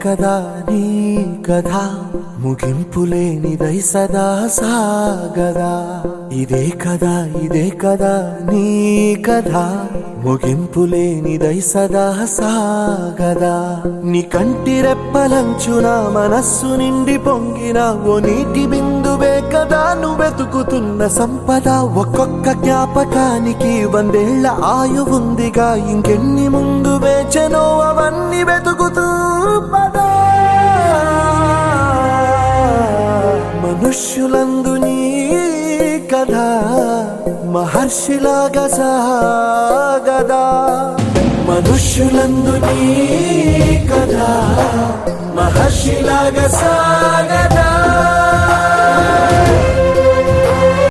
కదా నీ కథ ముగింపులేనిదై సదా సాగదా. ఇదే కదా నీ కథ ముగింపులేనిదై సదా సాగదా. నీ కంటి రెప్పలంచున మనస్సు నిండి పొంగిన ఓ నీటి బిందువే కదా నువ్వెతుకుతున్న సంపద. ఒక్కొక్క జ్ఞాపకానికి 100 ఏళ్ల ఆయువుందిగా, ఇంకెన్ని ముందు వేచనో అవన్నీ వెతుకుతూ పదా. మనుష్యులందు నీ కథ మహర్షిలాగా సాగదా. మనుష్యులందు నీ కథ మహర్షిలాగా సాగదా.